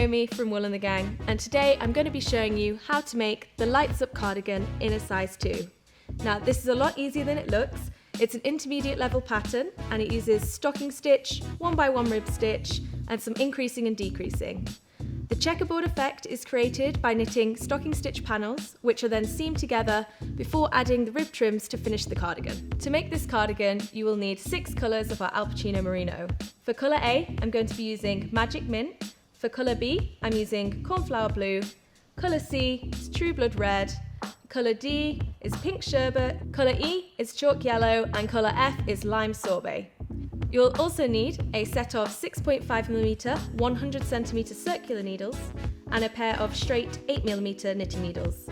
Naomi from Wool and the Gang, and today I'm going to be showing you how to make the lights up cardigan in a size 2. Now this is a lot easier than it looks. It's an intermediate level pattern and it uses stocking stitch, 1x1 rib stitch and some increasing and decreasing. The checkerboard effect is created by knitting stocking stitch panels, which are then seamed together before adding the rib trims to finish the cardigan. To make this cardigan, you will need 6 colours of our Alpachino Merino. For colour A, I'm going to be using Magic Mint. For colour B, I'm using Cornflower Blue. Colour C is True Blood Red. Colour D is Pink Sherbet. Colour E is Chalk Yellow. And colour F is Lime Sorbet. You'll also need a set of 6.5mm 100cm circular needles and a pair of straight 8mm knitting needles.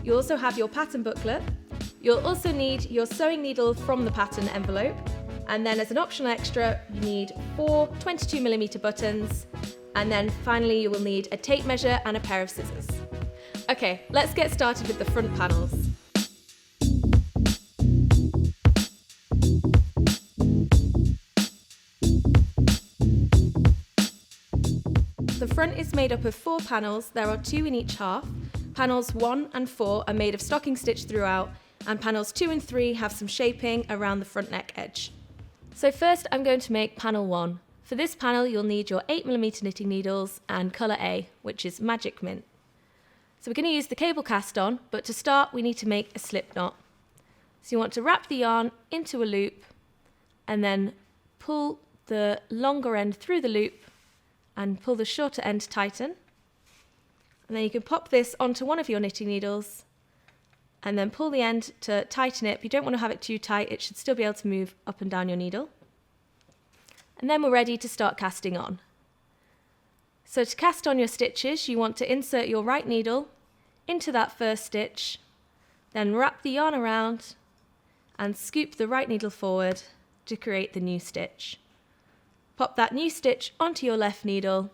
You also have your pattern booklet. You'll also need your sewing needle from the pattern envelope, and then as an optional extra you need 4 22mm buttons, and then finally you will need a tape measure and a pair of scissors. Okay, let's get started with the front panels. The front is made up of 4 panels. There are 2 in each half. Panels 1 and 4 are made of stocking stitch throughout, and panels 2 and 3 have some shaping around the front neck edge. So first I'm going to make panel 1. For this panel you'll need your 8mm knitting needles and colour A, which is Magic Mint. So we're going to use the cable cast on, but to start we need to make a slip knot. So you want to wrap the yarn into a loop and then pull the longer end through the loop and pull the shorter end tighten. And then you can pop this onto one of your knitting needles and then pull the end to tighten it. But you don't want to have it too tight, it should still be able to move up and down your needle. And then we're ready to start casting on. So to cast on your stitches, you want to insert your right needle into that first stitch, then wrap the yarn around and scoop the right needle forward to create the new stitch. Pop that new stitch onto your left needle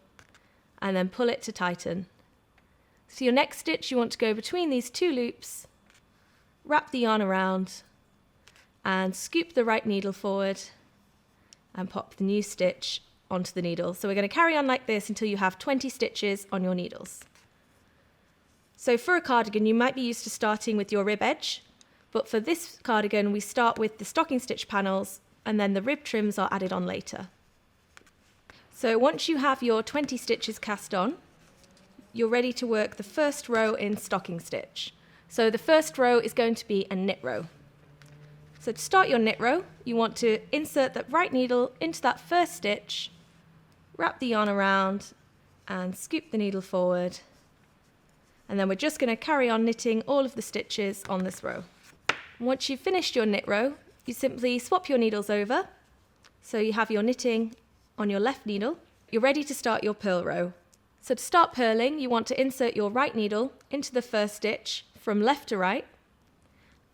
and then pull it to tighten. So your next stitch you want to go between these 2 loops, wrap the yarn around and scoop the right needle forward and pop the new stitch onto the needle. So we're going to carry on like this until you have 20 stitches on your needles. So for a cardigan you might be used to starting with your rib edge, but for this cardigan we start with the stocking stitch panels and then the rib trims are added on later. So once you have your 20 stitches cast on, you're ready to work the first row in stocking stitch. So the first row is going to be a knit row. So to start your knit row, you want to insert that right needle into that first stitch, wrap the yarn around and scoop the needle forward. And then we're just going to carry on knitting all of the stitches on this row. Once you've finished your knit row, you simply swap your needles over. So you have your knitting on your left needle. You're ready to start your purl row. So to start purling, you want to insert your right needle into the first stitch from left to right.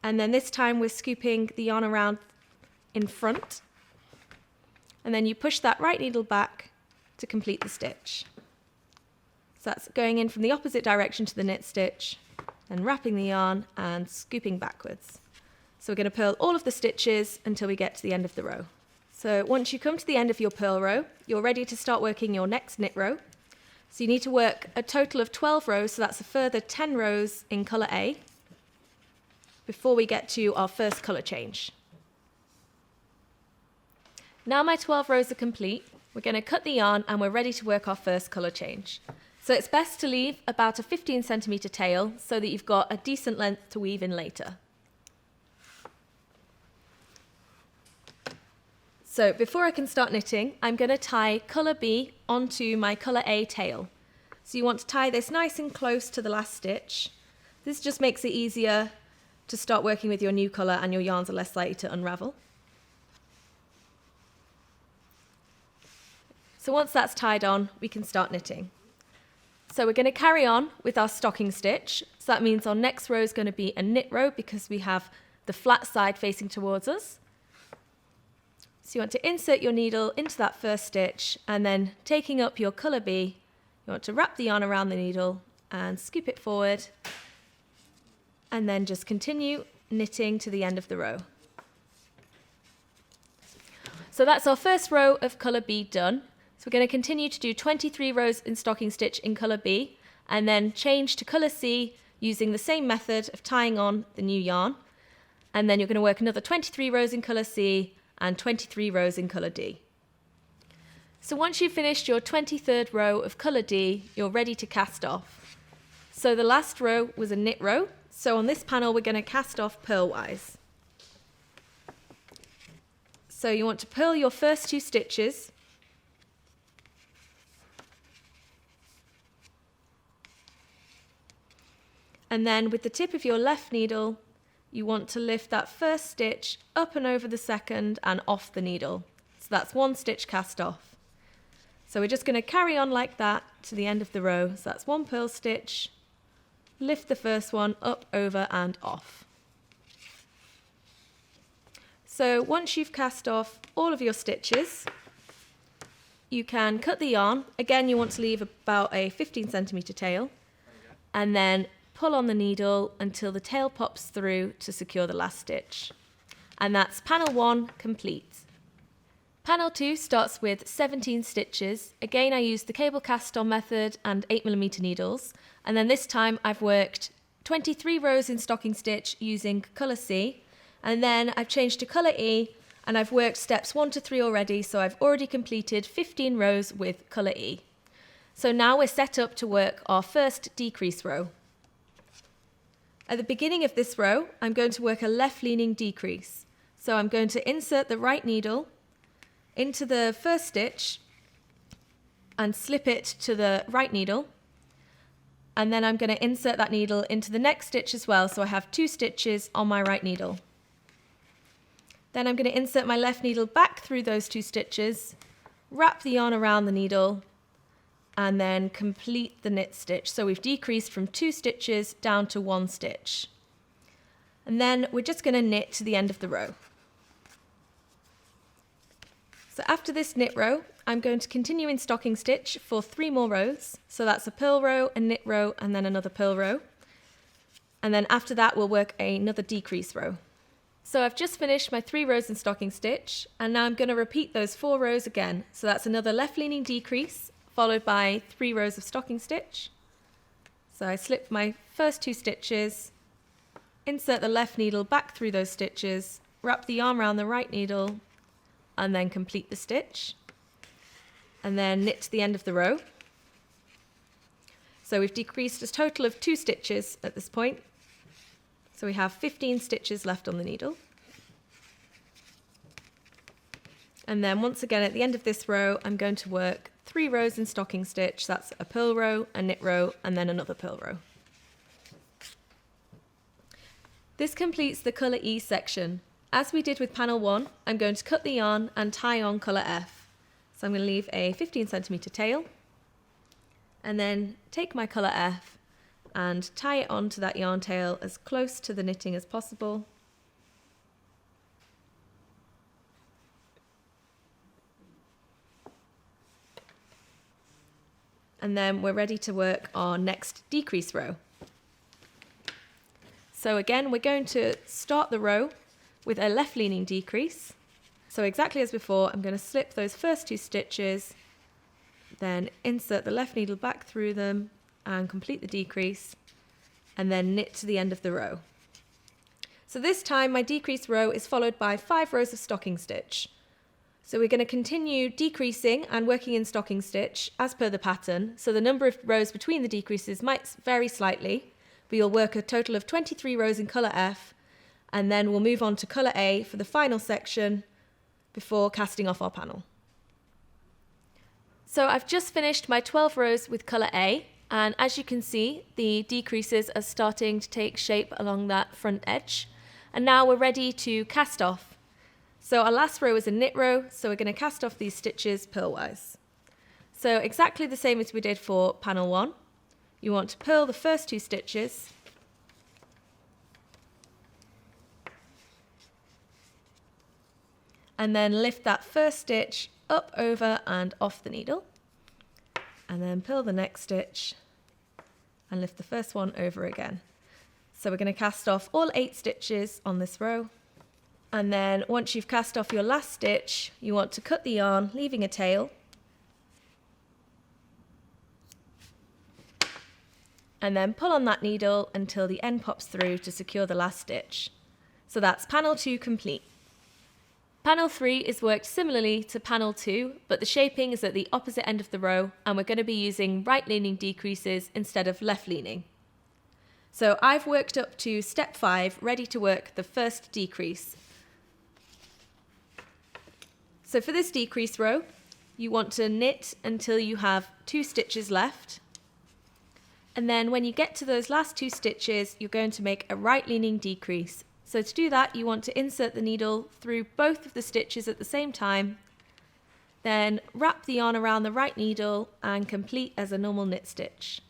And then this time we're scooping the yarn around in front. And then you push that right needle back to complete the stitch. So that's going in from the opposite direction to the knit stitch, then wrapping the yarn and scooping backwards. So we're going to purl all of the stitches until we get to the end of the row. So once you come to the end of your purl row, you're ready to start working your next knit row. So you need to work a total of 12 rows, so that's a further 10 rows in colour A before we get to our first colour change. Now my 12 rows are complete, we're going to cut the yarn and we're ready to work our first colour change. So it's best to leave about a 15cm tail so that you've got a decent length to weave in later. So before I can start knitting, I'm going to tie colour B onto my colour A tail. So you want to tie this nice and close to the last stitch. This just makes it easier to start working with your new colour and your yarns are less likely to unravel. So once that's tied on, we can start knitting. So we're going to carry on with our stocking stitch. So that means our next row is going to be a knit row because we have the flat side facing towards us. So you want to insert your needle into that first stitch and then taking up your colour B, you want to wrap the yarn around the needle and scoop it forward and then just continue knitting to the end of the row. So that's our first row of colour B done. So we're going to continue to do 23 rows in stocking stitch in colour B, and then change to colour C using the same method of tying on the new yarn. And then you're going to work another 23 rows in colour C and 23 rows in colour D. So once you've finished your 23rd row of colour D, you're ready to cast off. So the last row was a knit row, so on this panel we're going to cast off purlwise. So you want to purl your first 2 stitches, and then with the tip of your left needle you want to lift that first stitch up and over the second and off the needle. So that's 1 stitch cast off. So we're just going to carry on like that to the end of the row. So that's 1 purl stitch, lift the first one up, over and off. So once you've cast off all of your stitches, you can cut the yarn. Again, you want to leave about a 15 centimetre tail, and then pull on the needle until the tail pops through to secure the last stitch. And that's panel 1 complete. Panel 2 starts with 17 stitches. Again, I used the cable cast on method and 8mm needles, and then this time I've worked 23 rows in stocking stitch using colour C, and then I've changed to colour E, and I've worked steps 1 to 3 already, so I've already completed 15 rows with colour E. So now we're set up to work our first decrease row. At the beginning of this row, I'm going to work a left-leaning decrease. So I'm going to insert the right needle into the first stitch and slip it to the right needle. And then I'm going to insert that needle into the next stitch as well, so I have 2 stitches on my right needle. Then I'm going to insert my left needle back through those 2 stitches, wrap the yarn around the needle, and then complete the knit stitch. So we've decreased from 2 stitches down to 1 stitch. And then we're just going to knit to the end of the row. So after this knit row, I'm going to continue in stocking stitch for 3 more rows. So that's a purl row, a knit row, and then another purl row. And then after that, we'll work another decrease row. So I've just finished my 3 rows in stocking stitch, and now I'm going to repeat those 4 rows again. So that's another left-leaning decrease, followed by 3 rows of stocking stitch. So I slip my first 2 stitches, insert the left needle back through those stitches, wrap the yarn around the right needle, and then complete the stitch. And then knit to the end of the row. So we've decreased a total of 2 stitches at this point. So we have 15 stitches left on the needle. And then once again at the end of this row, I'm going to work 3 rows in stocking stitch. That's a purl row, a knit row, and then another purl row. This completes the colour E section. As we did with panel 1, I'm going to cut the yarn and tie on colour F. So I'm going to leave a 15 centimetre tail, and then take my colour F and tie it onto that yarn tail as close to the knitting as possible. And then we're ready to work our next decrease row. So again, we're going to start the row with a left-leaning decrease. So exactly as before, I'm going to slip those first 2 stitches, then insert the left needle back through them and complete the decrease, and then knit to the end of the row. So this time my decrease row is followed by 5 rows of stocking stitch. So we're going to continue decreasing and working in stocking stitch as per the pattern. So the number of rows between the decreases might vary slightly, but you'll work a total of 23 rows in colour F, and then we'll move on to colour A for the final section before casting off our panel. So I've just finished my 12 rows with colour A, and as you can see, the decreases are starting to take shape along that front edge. And now we're ready to cast off. So our last row is a knit row, so we're going to cast off these stitches purlwise. So exactly the same as we did for panel 1. You want to purl the first 2 stitches, and then lift that first stitch up, over and off the needle, and then purl the next stitch and lift the first one over again. So we're going to cast off all 8 stitches on this row. And then once you've cast off your last stitch, you want to cut the yarn, leaving a tail, and then pull on that needle until the end pops through to secure the last stitch. So that's panel 2 complete. Panel 3 is worked similarly to panel 2, but the shaping is at the opposite end of the row, and we're going to be using right-leaning decreases instead of left-leaning. So I've worked up to step 5, ready to work the first decrease. So for this decrease row, you want to knit until you have 2 stitches left. And then when you get to those last 2 stitches, you're going to make a right-leaning decrease. So to do that, you want to insert the needle through both of the stitches at the same time, then wrap the yarn around the right needle and complete as a normal knit stitch.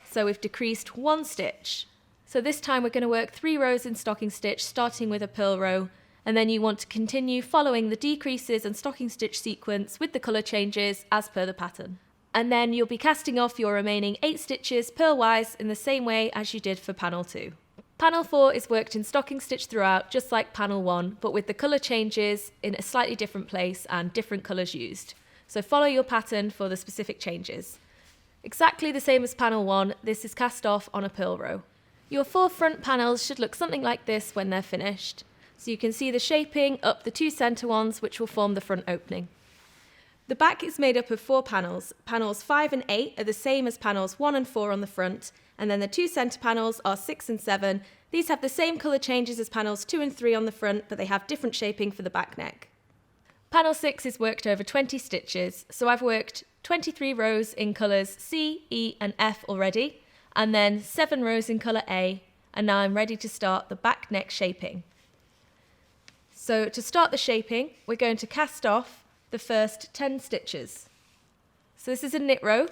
So we've decreased 1 stitch. So this time we're going to work 3 rows in stocking stitch, starting with a purl row, and then you want to continue following the decreases and stocking stitch sequence with the colour changes as per the pattern. And then you'll be casting off your remaining 8 stitches purlwise in the same way as you did for panel 2. Panel 4 is worked in stocking stitch throughout, just like panel 1, but with the colour changes in a slightly different place and different colours used. So follow your pattern for the specific changes. Exactly the same as panel 1, this is cast off on a purl row. Your 4 front panels should look something like this when they're finished. So you can see the shaping up the 2 centre ones, which will form the front opening. The back is made up of 4 panels. Panels 5 and 8 are the same as panels 1 and 4 on the front, and then the 2 centre panels are 6 and 7. These have the same colour changes as panels 2 and 3 on the front, but they have different shaping for the back neck. Panel 6 is worked over 20 stitches, so I've worked 23 rows in colours C, E and F already, and then 7 rows in colour A, and now I'm ready to start the back neck shaping. So to start the shaping, we're going to cast off the first 10 stitches. So this is a knit row,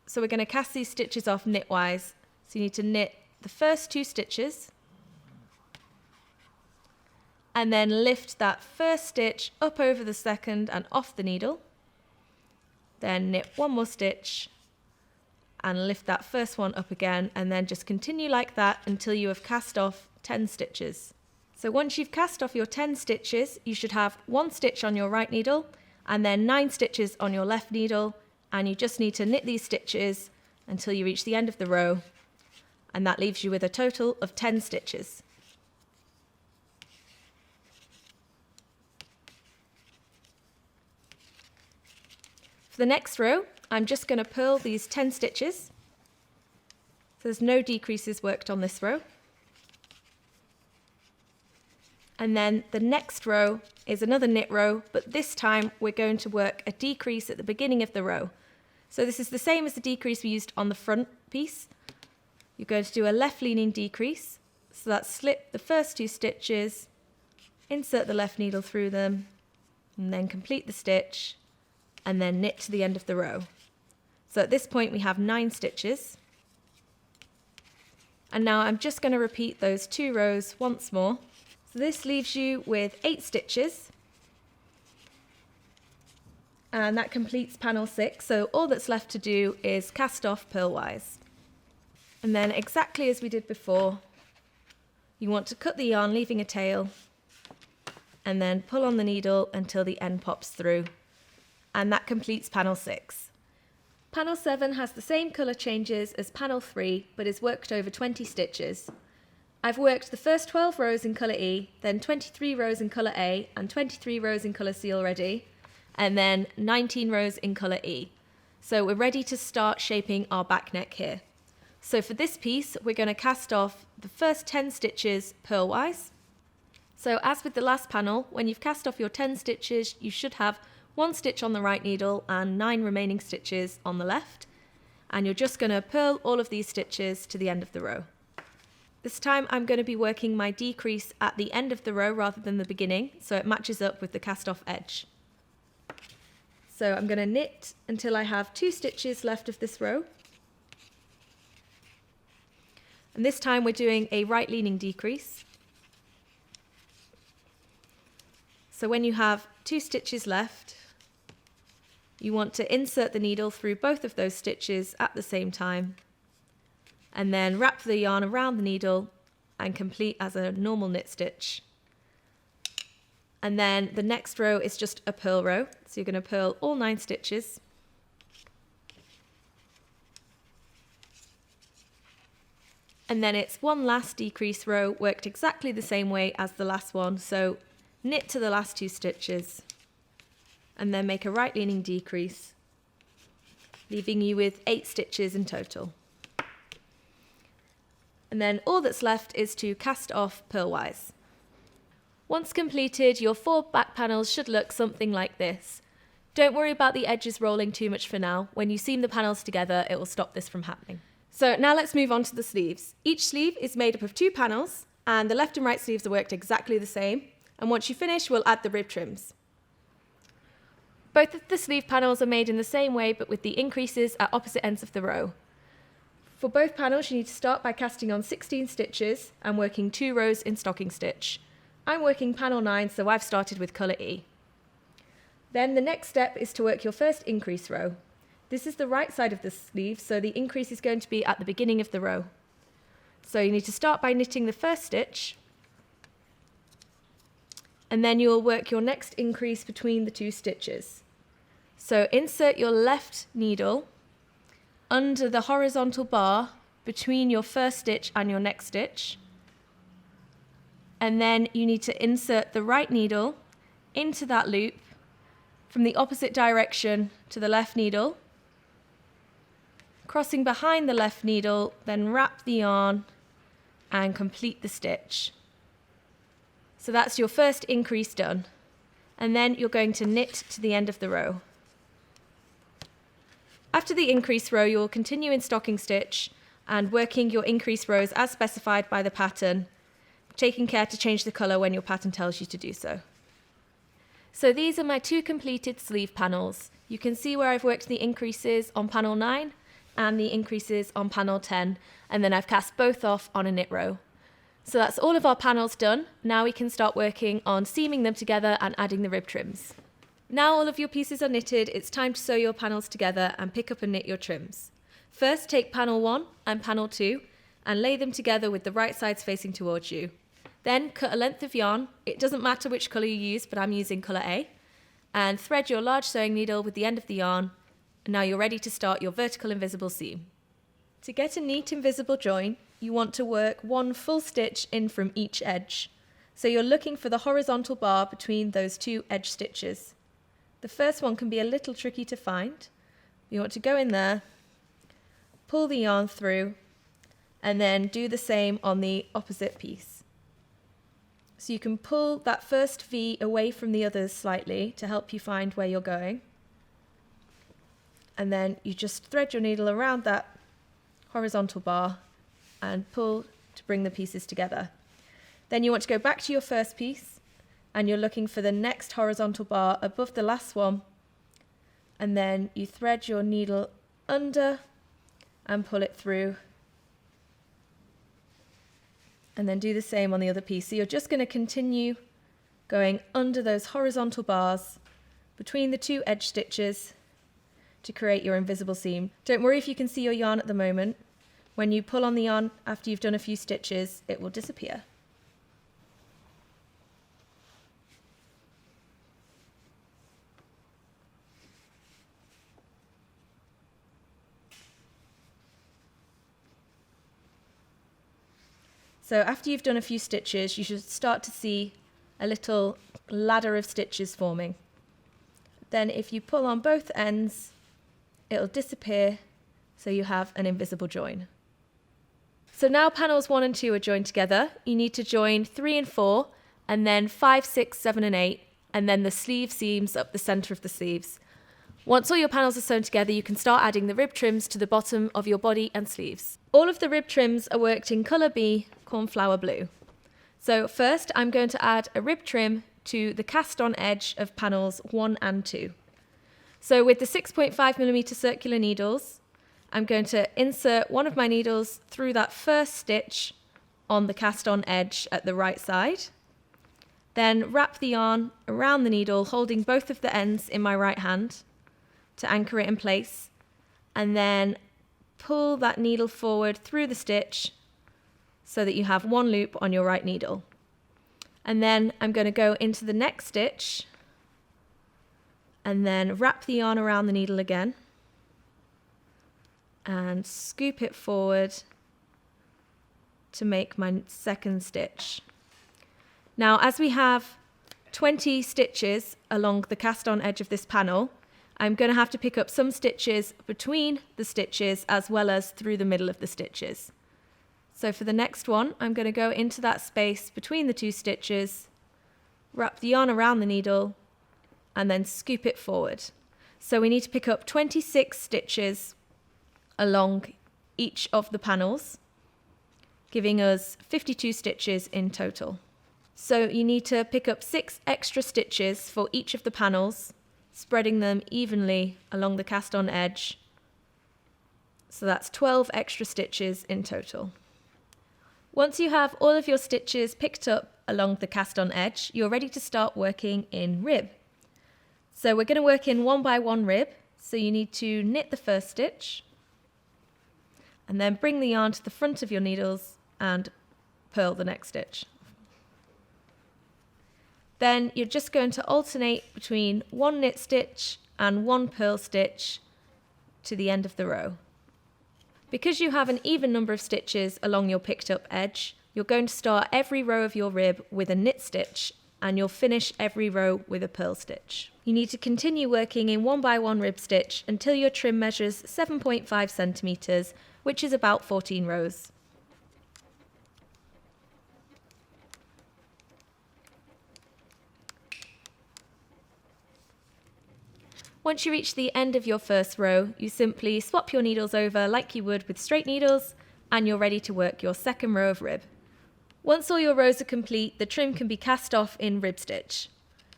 so we're going to cast these stitches off knitwise. So you need to knit the first 2 stitches, and then lift that first stitch up over the second and off the needle. Then knit 1 more stitch and lift that first one up again, and then just continue like that until you have cast off 10 stitches. So once you've cast off your 10 stitches, you should have 1 stitch on your right needle and then 9 stitches on your left needle, and you just need to knit these stitches until you reach the end of the row, and that leaves you with a total of 10 stitches. For the next row, I'm just going to purl these 10 stitches. So there's no decreases worked on this row. And then the next row is another knit row, but this time we're going to work a decrease at the beginning of the row. So this is the same as the decrease we used on the front piece. You're going to do a left leaning decrease. So that's slip the first 2 stitches, insert the left needle through them, and then complete the stitch, and then knit to the end of the row. So at this point we have 9 stitches. And now I'm just going to repeat those 2 rows once more. So this leaves you with 8 stitches, and that completes panel 6. So all that's left to do is cast off purlwise. And then exactly as we did before, you want to cut the yarn leaving a tail, and then pull on the needle until the end pops through. And that completes panel 6. Panel 7 has the same colour changes as panel 3, but is worked over 20 stitches. I've worked the first 12 rows in colour E, then 23 rows in colour A, and 23 rows in colour C already, and then 19 rows in colour E. So we're ready to start shaping our back neck here. So for this piece, we're going to cast off the first 10 stitches purlwise. So as with the last panel, when you've cast off your 10 stitches, you should have 1 stitch on the right needle and 9 remaining stitches on the left. And you're just going to purl all of these stitches to the end of the row. This time I'm going to be working my decrease at the end of the row rather than the beginning, so it matches up with the cast off edge. So I'm going to knit until I have 2 stitches left of this row. And this time we're doing a right leaning decrease. So when you have 2 stitches left, you want to insert the needle through both of those stitches at the same time, and then wrap the yarn around the needle and complete as a normal knit stitch. And then the next row is just a purl row, so you're going to purl all 9 stitches. And then it's one last decrease row worked exactly the same way as the last one. So knit to the last 2 stitches and then make a right leaning decrease, leaving you with 8 stitches in total. And then all that's left is to cast off purlwise. Once completed, your 4 back panels should look something like this. Don't worry about the edges rolling too much for now. When you seam the panels together, it will stop this from happening. So now let's move on to the sleeves. Each sleeve is made up of 2 panels, and the left and right sleeves are worked exactly the same. And once you finish, we'll add the rib trims. Both of the sleeve panels are made in the same way, but with the increases at opposite ends of the row. For both panels, you need to start by casting on 16 stitches and working 2 rows in stocking stitch. I'm working panel 9, so I've started with colour E. Then the next step is to work your first increase row. This is the right side of the sleeve, so the increase is going to be at the beginning of the row. So you need to start by knitting the first stitch, and then you will work your next increase between the 2 stitches. So insert your left needle under the horizontal bar between your first stitch and your next stitch, and then you need to insert the right needle into that loop from the opposite direction to the left needle, crossing behind the left needle, then wrap the yarn and complete the stitch. So that's your first increase done, and then you're going to knit to the end of the row. After the increase row, you will continue in stocking stitch and working your increase rows as specified by the pattern, taking care to change the colour when your pattern tells you to do so. So these are my 2 completed sleeve panels. You can see where I've worked the increases on panel 9 and the increases on panel 10, and then I've cast both off on a knit row. So that's all of our panels done. Now we can start working on seaming them together and adding the rib trims. Now all of your pieces are knitted, it's time to sew your panels together and pick up and knit your trims. First, take panel 1 and panel 2 and lay them together with the right sides facing towards you. Then cut a length of yarn, it doesn't matter which colour you use, but I'm using colour A, and thread your large sewing needle with the end of the yarn, and now you're ready to start your vertical invisible seam. To get a neat invisible join, you want to work 1 full stitch in from each edge. So you're looking for the horizontal bar between those 2 edge stitches. The first one can be a little tricky to find. You want to go in there, pull the yarn through, and then do the same on the opposite piece. So you can pull that first V away from the others slightly to help you find where you're going. And then you just thread your needle around that horizontal bar and pull to bring the pieces together. Then you want to go back to your first piece and you're looking for the next horizontal bar above the last one, and then you thread your needle under and pull it through, and then do the same on the other piece. So you're just going to continue going under those horizontal bars between the 2 edge stitches to create your invisible seam. Don't worry if you can see your yarn at the moment. When you pull on the yarn after you've done a few stitches, it will disappear. So after you've done a few stitches, you should start to see a little ladder of stitches forming. Then if you pull on both ends, it'll disappear, so you have an invisible join. So now panels 1 and 2 are joined together. You need to join 3 and 4, and then 5, 6, 7 and 8, and then the sleeve seams up the centre of the sleeves. Once all your panels are sewn together, you can start adding the rib trims to the bottom of your body and sleeves. All of the rib trims are worked in colour B, Cornflower blue. So first I'm going to add a rib trim to the cast on edge of panels 1 and 2. So with the 6.5mm circular needles, I'm going to insert one of my needles through that first stitch on the cast on edge at the right side. Then wrap the yarn around the needle, holding both of the ends in my right hand to anchor it in place, and then pull that needle forward through the stitch so that you have 1 loop on your right needle. And then I'm going to go into the next stitch and then wrap the yarn around the needle again and scoop it forward to make my second stitch. Now, as we have 20 stitches along the cast on edge of this panel, I'm going to have to pick up some stitches between the stitches as well as through the middle of the stitches. So for the next one, I'm going to go into that space between the two stitches, wrap the yarn around the needle, and then scoop it forward. So we need to pick up 26 stitches along each of the panels, giving us 52 stitches in total. So you need to pick up 6 extra stitches for each of the panels, spreading them evenly along the cast on edge. So that's 12 extra stitches in total. Once you have all of your stitches picked up along the cast on edge, you're ready to start working in rib. So we're going to work in 1 by 1 rib. So you need to knit the first stitch and then bring the yarn to the front of your needles and purl the next stitch. Then you're just going to alternate between 1 knit stitch and 1 purl stitch to the end of the row. Because you have an even number of stitches along your picked up edge, you're going to start every row of your rib with a knit stitch and you'll finish every row with a purl stitch. You need to continue working in 1 by 1 rib stitch until your trim measures 7.5 centimeters, which is about 14 rows. Once you reach the end of your first row, you simply swap your needles over like you would with straight needles, and you're ready to work your second row of rib. Once all your rows are complete, the trim can be cast off in rib stitch.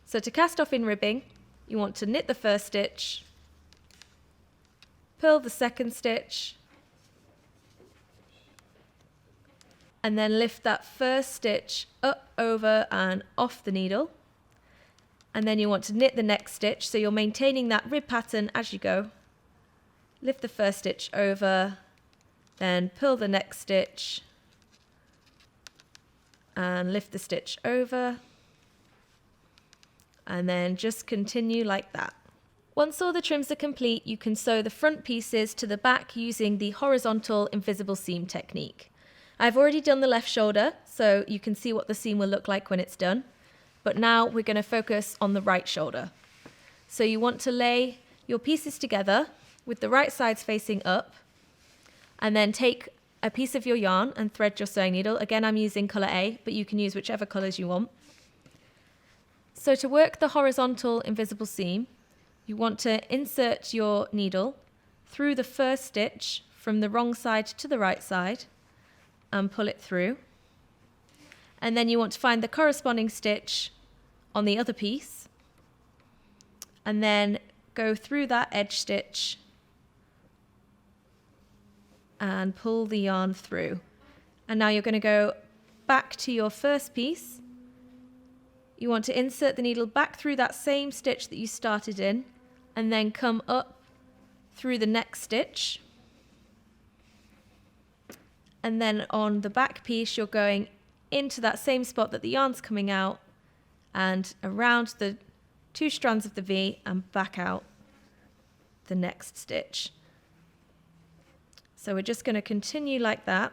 So to cast off in ribbing, you want to knit the first stitch, purl the second stitch, and then lift that first stitch up, over, and off the needle. And then you want to knit the next stitch, so you're maintaining that rib pattern as you go. Lift the first stitch over, then purl the next stitch, and lift the stitch over, and then just continue like that. Once all the trims are complete, you can sew the front pieces to the back using the horizontal invisible seam technique. I've already done the left shoulder, so you can see what the seam will look like when it's done. But now we're going to focus on the right shoulder. So you want to lay your pieces together with the right sides facing up, and then take a piece of your yarn and thread your sewing needle. Again, I'm using colour A, but you can use whichever colours you want. So to work the horizontal invisible seam, you want to insert your needle through the first stitch from the wrong side to the right side and pull it through. And then you want to find the corresponding stitch on the other piece and then go through that edge stitch and pull the yarn through. And now you're going to go back to your first piece. You want to insert the needle back through that same stitch that you started in and then come up through the next stitch. And then on the back piece, you're going into that same spot that the yarn's coming out and around the 2 strands of the V and back out the next stitch. So we're just going to continue like that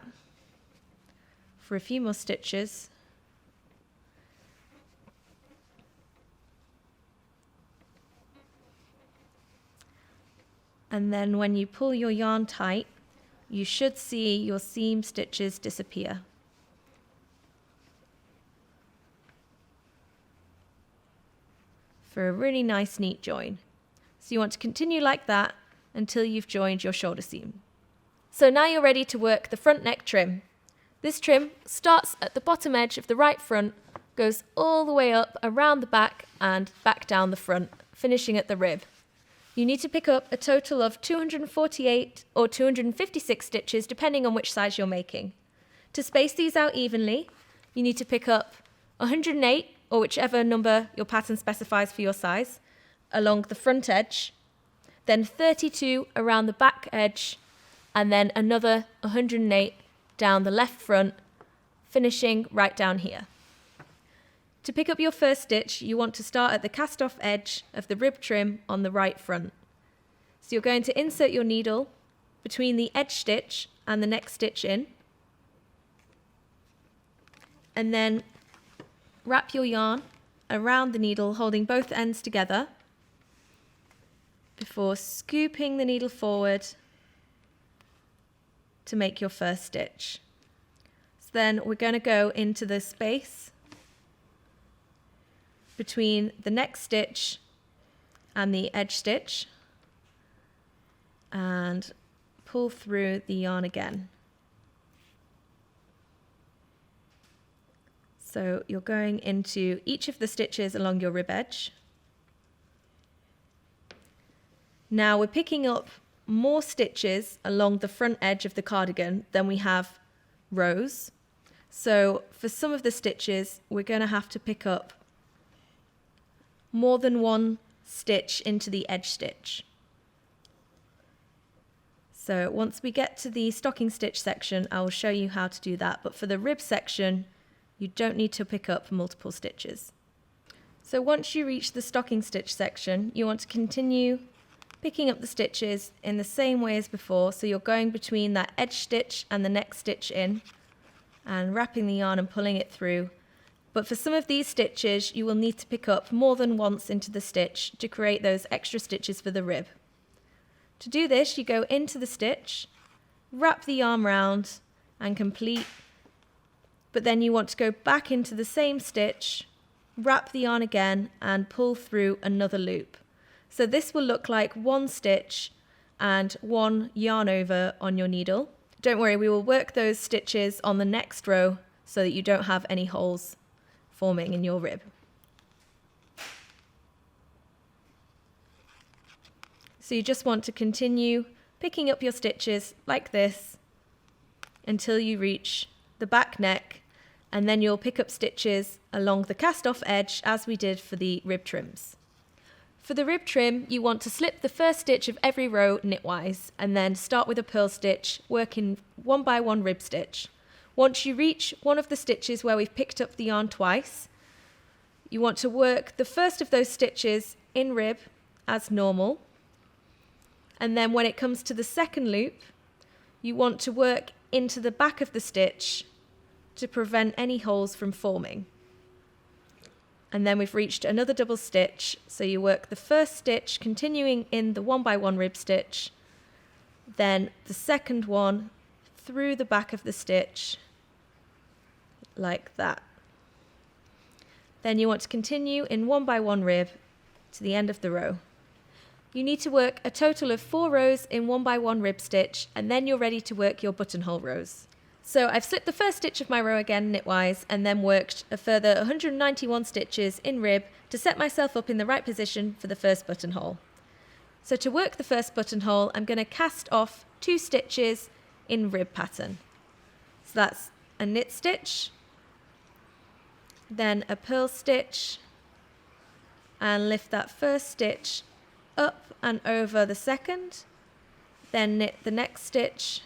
for a few more stitches. And then when you pull your yarn tight, you should see your seam stitches disappear. For a really nice neat join. So you want to continue like that until you've joined your shoulder seam. So now you're ready to work the front neck trim. This trim starts at the bottom edge of the right front, goes all the way up around the back and back down the front, finishing at the rib. You need to pick up a total of 248 or 256 stitches depending on which size you're making. To space these out evenly, you need to pick up 108 or whichever number your pattern specifies for your size along the front edge, then 32 around the back edge, and then another 108 down the left front, finishing right down here. To pick up your first stitch, you want to start at the cast off edge of the rib trim on the right front. So you're going to insert your needle between the edge stitch and the next stitch in. and then wrap your yarn around the needle, holding both ends together before scooping the needle forward to make your first stitch. So then we're going to go into the space between the next stitch and the edge stitch and pull through the yarn again. So you're going into each of the stitches along your rib edge. Now we're picking up more stitches along the front edge of the cardigan than we have rows. So for some of the stitches, we're going to have to pick up more than one stitch into the edge stitch. So once we get to the stocking stitch section, I will show you how to do that. But for the rib section, you don't need to pick up multiple stitches. So once you reach the stocking stitch section, you want to continue picking up the stitches in the same way as before. So you're going between that edge stitch and the next stitch in and wrapping the yarn and pulling it through. But for some of these stitches, you will need to pick up more than once into the stitch to create those extra stitches for the rib. To do this, you go into the stitch, wrap the yarn round and complete, but then you want to go back into the same stitch, wrap the yarn again and pull through another loop. So this will look like one stitch and one yarn over on your needle. Don't worry, we will work those stitches on the next row so that you don't have any holes forming in your rib. So you just want to continue picking up your stitches like this until you reach the back neck, and then you'll pick up stitches along the cast off edge as we did for the rib trims. For the rib trim, you want to slip the first stitch of every row knitwise and then start with a purl stitch, working one by one rib stitch. Once you reach one of the stitches where we've picked up the yarn twice, you want to work the first of those stitches in rib as normal. And then when it comes to the second loop, you want to work into the back of the stitch to prevent any holes from forming. And then we've reached another double stitch, so you work the first stitch continuing in the one by one rib stitch, then the second one through the back of the stitch like that. Then you want to continue in one by one rib to the end of the row. You need to work a total of 4 rows in one by one rib stitch, and then you're ready to work your buttonhole rows. So I've slipped the first stitch of my row again knitwise and then worked a further 191 stitches in rib to set myself up in the right position for the first buttonhole. So to work the first buttonhole, I'm going to cast off 2 stitches in rib pattern. So that's a knit stitch, then a purl stitch, and lift that first stitch up and over the second, then knit the next stitch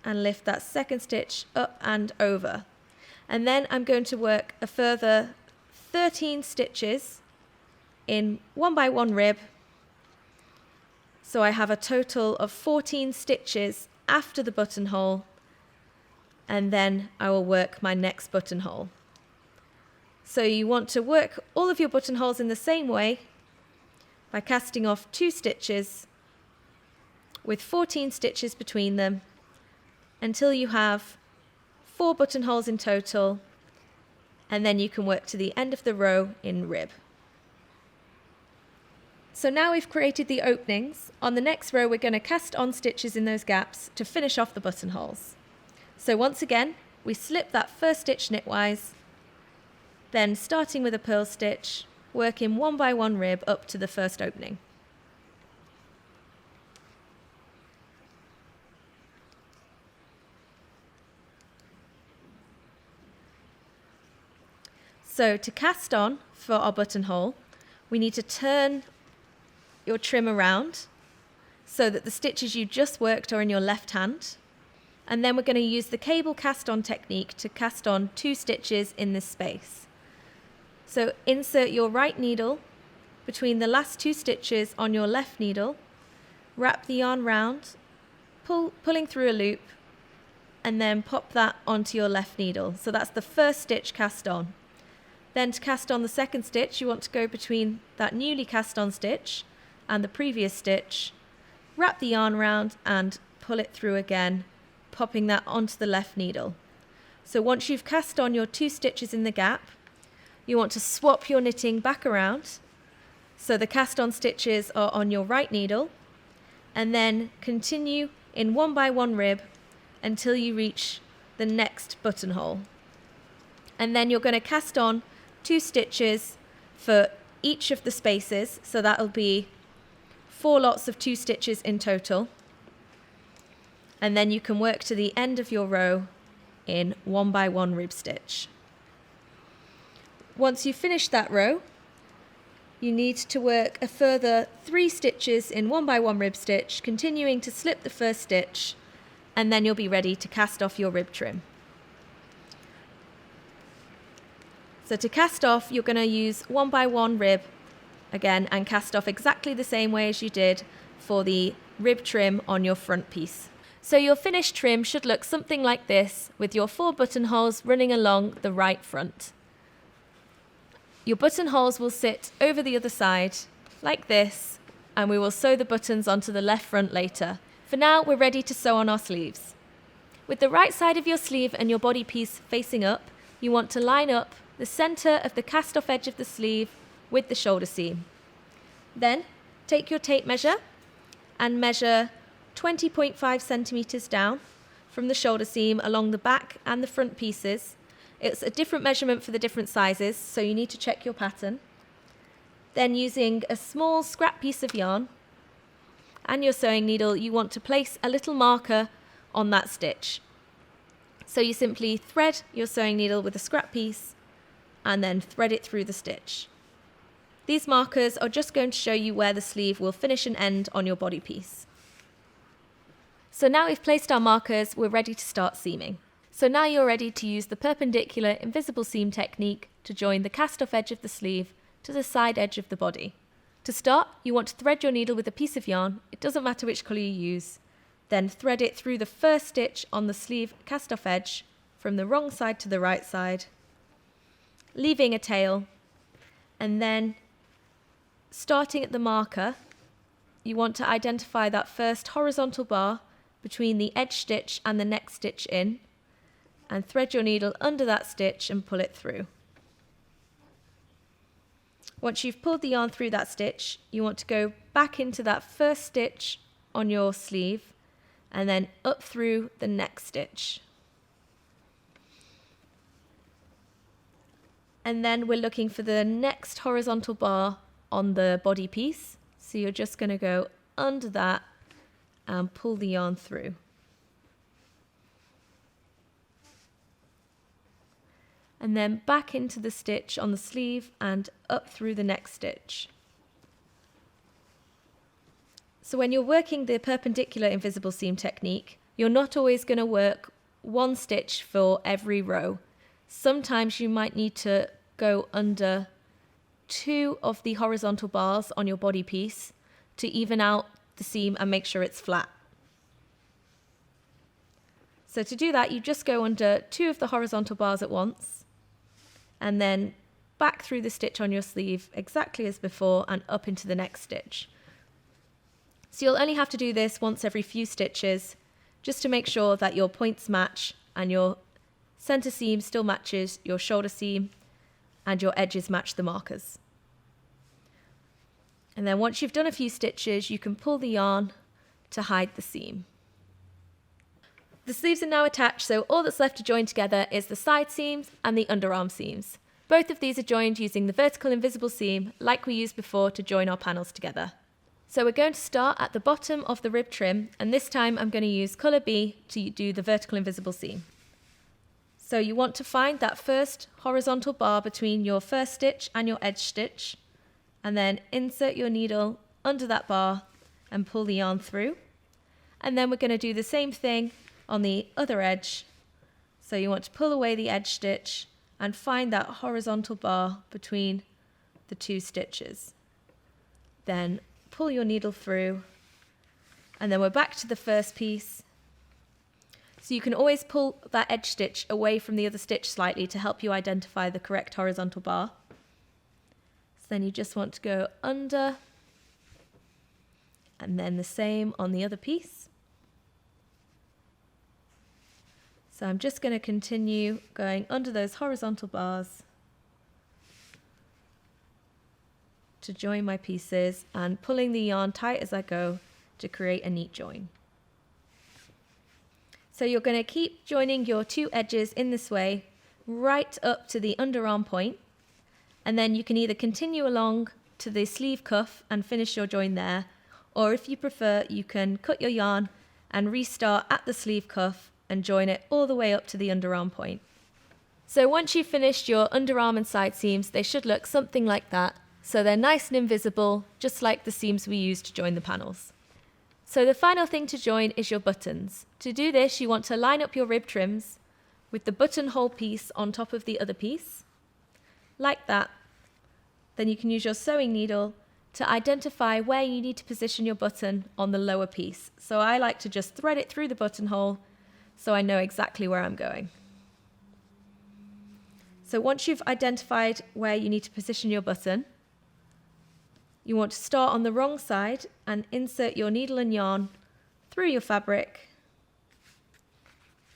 and lift that second stitch up and over. And then I'm going to work a further 13 stitches in one by one rib. So I have a total of 14 stitches after the buttonhole, and then I will work my next buttonhole. So you want to work all of your buttonholes in the same way by casting off 2 stitches with 14 stitches between them until you have 4 buttonholes in total, and then you can work to the end of the row in rib. So now we've created the openings. On the next row, we're going to cast on stitches in those gaps to finish off the buttonholes. So once again, we slip that first stitch knitwise, then starting with a purl stitch, work in one by one rib up to the first opening. So to cast on for our buttonhole, we need to turn your trim around so that the stitches you just worked are in your left hand. And then we're going to use the cable cast on technique to cast on 2 stitches in this space. So insert your right needle between the last 2 stitches on your left needle, wrap the yarn round, pulling through a loop, and then pop that onto your left needle. So that's the first stitch cast on. Then to cast on the second stitch, you want to go between that newly cast on stitch and the previous stitch, wrap the yarn around and pull it through again, popping that onto the left needle. So once you've cast on your 2 stitches in the gap, you want to swap your knitting back around. So the cast on stitches are on your right needle, and then continue in 1 by 1 rib until you reach the next buttonhole. And then you're going to cast on 2 stitches for each of the spaces, so that'll be 4 lots of 2 stitches in total. And then you can work to the end of your row in 1 by 1 rib stitch. Once you've finished that row, you need to work a further 3 stitches in 1 by 1 rib stitch, continuing to slip the first stitch, and then you'll be ready to cast off your rib trim. So to cast off, you're going to use 1 by 1 rib again and cast off exactly the same way as you did for the rib trim on your front piece. So your finished trim should look something like this, with your 4 buttonholes running along the right front. Your buttonholes will sit over the other side like this, and we will sew the buttons onto the left front later. For now, we're ready to sew on our sleeves. With the right side of your sleeve and your body piece facing up, you want to line up the centre of the cast off edge of the sleeve with the shoulder seam. Then take your tape measure and measure 20.5 centimetres down from the shoulder seam along the back and the front pieces. It's a different measurement for the different sizes, so you need to check your pattern. Then using a small scrap piece of yarn and your sewing needle, you want to place a little marker on that stitch. So you simply thread your sewing needle with a scrap piece and then thread it through the stitch. These markers are just going to show you where the sleeve will finish and end on your body piece. So now we've placed our markers, we're ready to start seaming. So now you're ready to use the perpendicular invisible seam technique to join the cast off edge of the sleeve to the side edge of the body. To start, you want to thread your needle with a piece of yarn, it doesn't matter which colour you use, then thread it through the first stitch on the sleeve cast off edge from the wrong side to the right side, leaving a tail, and then starting at the marker, you want to identify that first horizontal bar between the edge stitch and the next stitch in, and thread your needle under that stitch and pull it through. Once you've pulled the yarn through that stitch, you want to go back into that first stitch on your sleeve and then up through the next stitch. And then we're looking for the next horizontal bar on the body piece. So you're just going to go under that and pull the yarn through. And then back into the stitch on the sleeve and up through the next stitch. So when you're working the perpendicular invisible seam technique, you're not always going to work 1 stitch for every row. Sometimes you might need to go under 2 of the horizontal bars on your body piece to even out the seam and make sure it's flat. So to do that, you just go under 2 of the horizontal bars at once, and then back through the stitch on your sleeve exactly as before and up into the next stitch. So you'll only have to do this once every few stitches just to make sure that your points match and your center seam still matches your shoulder seam and your edges match the markers. And then once you've done a few stitches, you can pull the yarn to hide the seam. The sleeves are now attached, so all that's left to join together is the side seams and the underarm seams. Both of these are joined using the vertical invisible seam like we used before to join our panels together. So we're going to start at the bottom of the rib trim, and this time I'm going to use colour B to do the vertical invisible seam. So you want to find that first horizontal bar between your first stitch and your edge stitch, and then insert your needle under that bar and pull the yarn through. And then we're going to do the same thing on the other edge. So you want to pull away the edge stitch and find that horizontal bar between the 2 stitches. Then pull your needle through, and then we're back to the first piece. So you can always pull that edge stitch away from the other stitch slightly to help you identify the correct horizontal bar. So then you just want to go under, and then the same on the other piece. So I'm just going to continue going under those horizontal bars to join my pieces and pulling the yarn tight as I go to create a neat join. So you're going to keep joining your two edges in this way right up to the underarm point, and then you can either continue along to the sleeve cuff and finish your join there, or if you prefer you can cut your yarn and restart at the sleeve cuff and join it all the way up to the underarm point. So once you've finished your underarm and side seams, they should look something like that. So they're nice and invisible, just like the seams we used to join the panels. So the final thing to join is your buttons. To do this, you want to line up your rib trims with the buttonhole piece on top of the other piece, like that. Then you can use your sewing needle to identify where you need to position your button on the lower piece. So I like to just thread it through the buttonhole so I know exactly where I'm going. So once you've identified where you need to position your button, you want to start on the wrong side and insert your needle and yarn through your fabric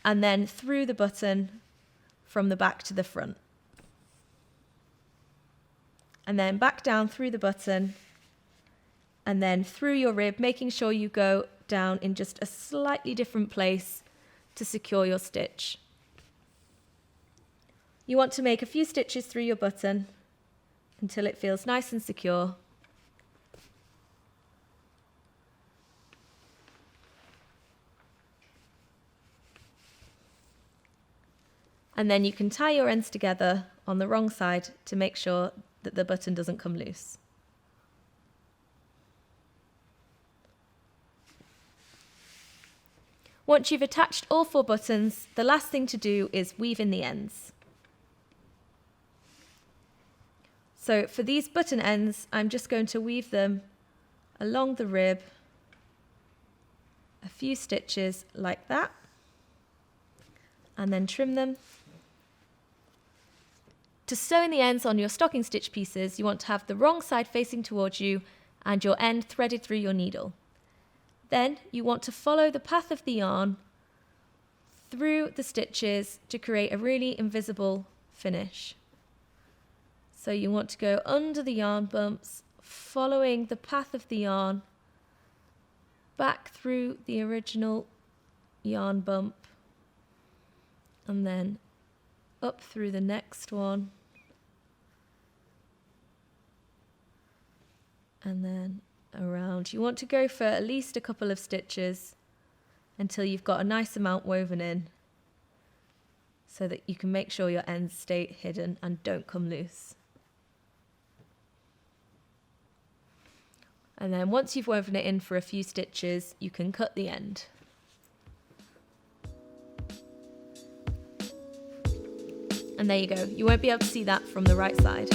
and then through the button from the back to the front. And then back down through the button and then through your rib, making sure you go down in just a slightly different place to secure your stitch. You want to make a few stitches through your button until it feels nice and secure. And then you can tie your ends together on the wrong side to make sure that the button doesn't come loose. Once you've attached all 4 buttons, the last thing to do is weave in the ends. So for these button ends, I'm just going to weave them along the rib, a few stitches like that, and then trim them. To sew in the ends on your stocking stitch pieces, you want to have the wrong side facing towards you and your end threaded through your needle. Then you want to follow the path of the yarn through the stitches to create a really invisible finish. So you want to go under the yarn bumps, following the path of the yarn back through the original yarn bump, and then up through the next one, and then around. You want to go for at least a couple of stitches until you've got a nice amount woven in, so that you can make sure your ends stay hidden and don't come loose. And then once you've woven it in for a few stitches, you can cut the end. And there you go. You won't be able to see that from the right side.